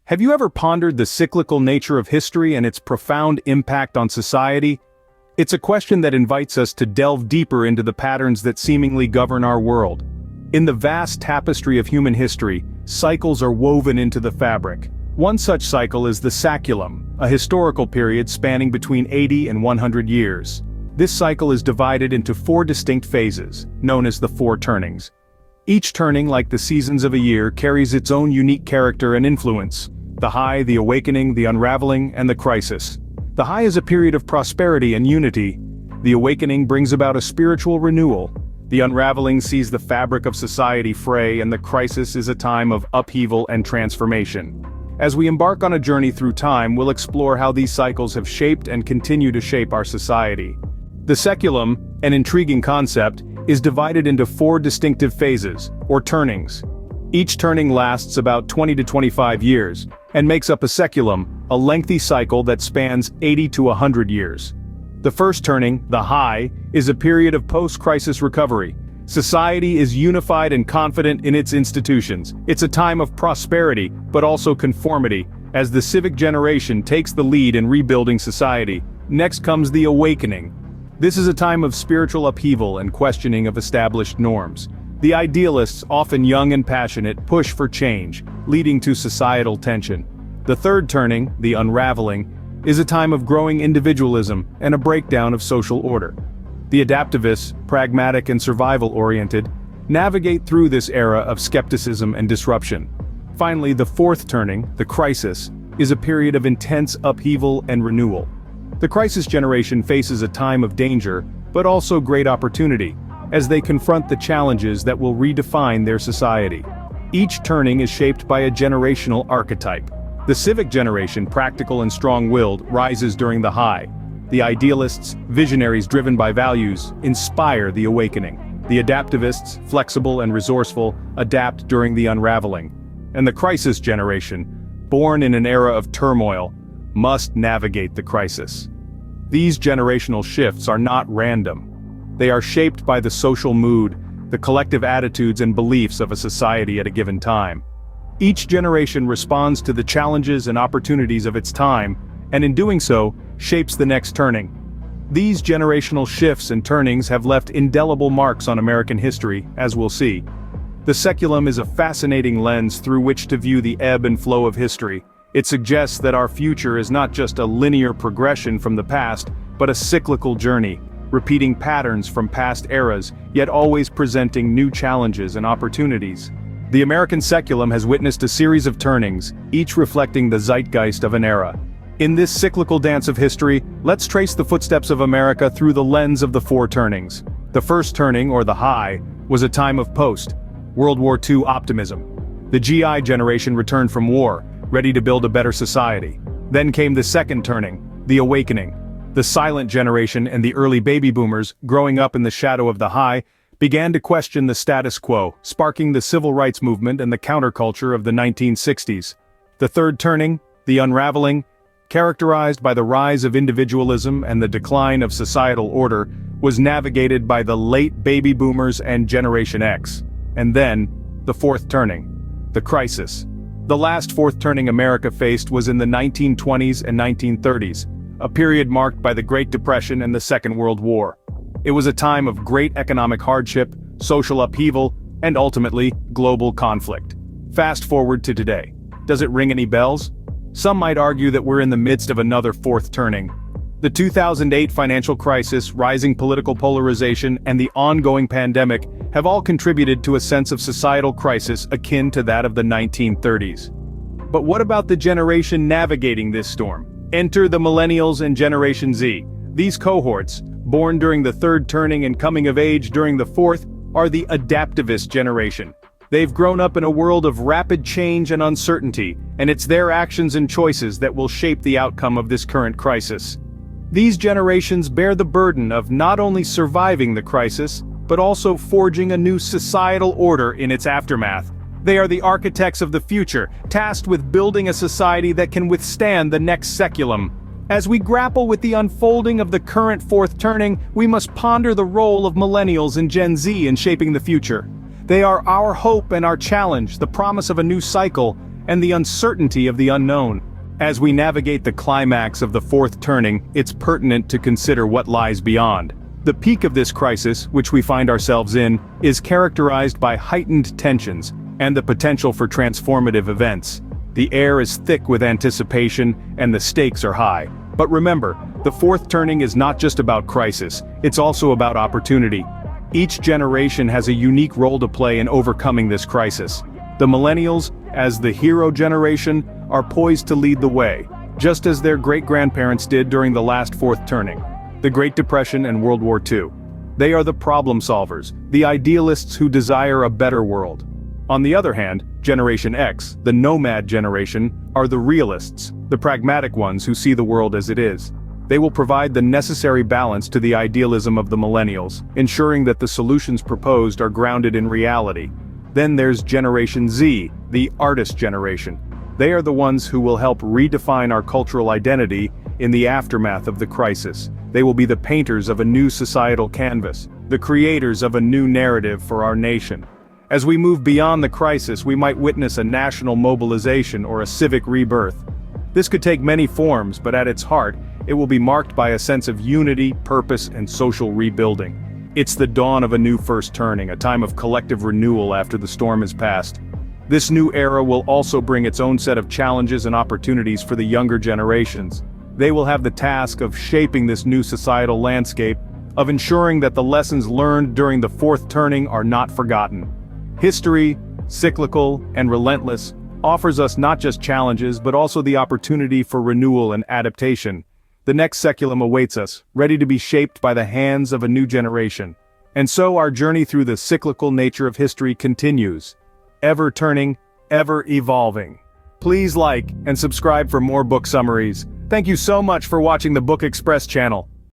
Have you ever pondered the cyclical nature of history and its profound impact on society? It's a question that invites us to delve deeper into the patterns that seemingly govern our world. In the vast tapestry of human history, cycles are woven into the fabric. One such cycle is the saculum, a historical period spanning between 80 and 100 years. This cycle is divided into 4 distinct phases, known as the 4 turnings. Each turning, like the seasons of a year, carries its own unique character and influence. The high, the awakening, the unraveling, and the crisis. The high is a period of prosperity and unity. The awakening brings about a spiritual renewal. The unraveling sees the fabric of society fray, and the crisis is a time of upheaval and transformation. As we embark on a journey through time, we'll explore how these cycles have shaped and continue to shape our society. The saculum, an intriguing concept, is divided into 4 distinctive phases, or turnings. Each turning lasts about 20 to 25 years, and makes up a saculum, a lengthy cycle that spans 80 to 100 years. The first turning, the high, is a period of post-crisis recovery. Society is unified and confident in its institutions. It's a time of prosperity, but also conformity, as the civic generation takes the lead in rebuilding society. Next comes the awakening. This is a time of spiritual upheaval and questioning of established norms. The idealists, often young and passionate, push for change, leading to societal tension. The third turning, the unraveling, is a time of growing individualism and a breakdown of social order. The adaptivists, pragmatic and survival-oriented, navigate through this era of skepticism and disruption. Finally, the fourth turning, the crisis, is a period of intense upheaval and renewal. The crisis generation faces a time of danger, but also great opportunity, as they confront the challenges that will redefine their society. Each turning is shaped by a generational archetype. The civic generation, practical and strong-willed, rises during the high. The idealists, visionaries driven by values, inspire the awakening. The adaptivists, flexible and resourceful, adapt during the unraveling. And the crisis generation, born in an era of turmoil, must navigate the crisis. These generational shifts are not random. They are shaped by the social mood, the collective attitudes and beliefs of a society at a given time. Each generation responds to the challenges and opportunities of its time, and in doing so, shapes the next turning. These generational shifts and turnings have left indelible marks on American history, as we'll see. The saculum is a fascinating lens through which to view the ebb and flow of history. It suggests that our future is not just a linear progression from the past, but a cyclical journey, repeating patterns from past eras, yet always presenting new challenges and opportunities. The American saculum has witnessed a series of turnings, each reflecting the zeitgeist of an era. In this cyclical dance of history, let's trace the footsteps of America through the lens of the 4 turnings. The first turning, or the high, was a time of post-World War II optimism. The GI generation returned from war, ready to build a better society. Then came the second turning, the awakening. The silent generation and the early baby boomers, growing up in the shadow of the high, began to question the status quo, sparking the civil rights movement and the counterculture of the 1960s. The third turning, the unraveling, characterized by the rise of individualism and the decline of societal order, was navigated by the late baby boomers and Generation X. And then, the fourth turning, the crisis. The last fourth turning America faced was in the 1920s and 1930s, a period marked by the Great Depression and the Second World War. It was a time of great economic hardship, social upheaval, and ultimately, global conflict. Fast forward to today. Does it ring any bells? Some might argue that we're in the midst of another fourth turning. The 2008 financial crisis, rising political polarization, and the ongoing pandemic have all contributed to a sense of societal crisis akin to that of the 1930s. But what about the generation navigating this storm? Enter the millennials and Generation Z. These cohorts, born during the third turning and coming of age during the fourth, are the adaptivist generation. They've grown up in a world of rapid change and uncertainty, and it's their actions and choices that will shape the outcome of this current crisis. These generations bear the burden of not only surviving the crisis, but also forging a new societal order in its aftermath. They are the architects of the future, tasked with building a society that can withstand the next saculum. As we grapple with the unfolding of the current fourth turning, we must ponder the role of millennials and Gen Z in shaping the future. They are our hope and our challenge, the promise of a new cycle, and the uncertainty of the unknown. As we navigate the climax of the fourth turning, it's pertinent to consider what lies beyond. The peak of this crisis, which we find ourselves in, is characterized by heightened tensions and the potential for transformative events. The air is thick with anticipation, and the stakes are high. But remember, the fourth turning is not just about crisis, it's also about opportunity. Each generation has a unique role to play in overcoming this crisis. The millennials, as the hero generation, are poised to lead the way, just as their great-grandparents did during the last fourth turning, the Great Depression and World War II. They are the problem solvers, the idealists who desire a better world. On the other hand, Generation X, the nomad generation, are the realists, the pragmatic ones who see the world as it is. They will provide the necessary balance to the idealism of the millennials, ensuring that the solutions proposed are grounded in reality. Then there's Generation Z, the artist generation. They are the ones who will help redefine our cultural identity in the aftermath of the crisis. They will be the painters of a new societal canvas, the creators of a new narrative for our nation. As we move beyond the crisis, we might witness a national mobilization or a civic rebirth. This could take many forms, but at its heart, it will be marked by a sense of unity, purpose, and social rebuilding. It's the dawn of a new first turning, a time of collective renewal after the storm has passed. This new era will also bring its own set of challenges and opportunities for the younger generations. They will have the task of shaping this new societal landscape, of ensuring that the lessons learned during the fourth turning are not forgotten. History, cyclical and relentless, offers us not just challenges but also the opportunity for renewal and adaptation. The next seculum awaits us, ready to be shaped by the hands of a new generation. And so our journey through the cyclical nature of history continues. Ever turning, ever evolving. Please like and subscribe for more book summaries. Thank you so much for watching the Book Express channel.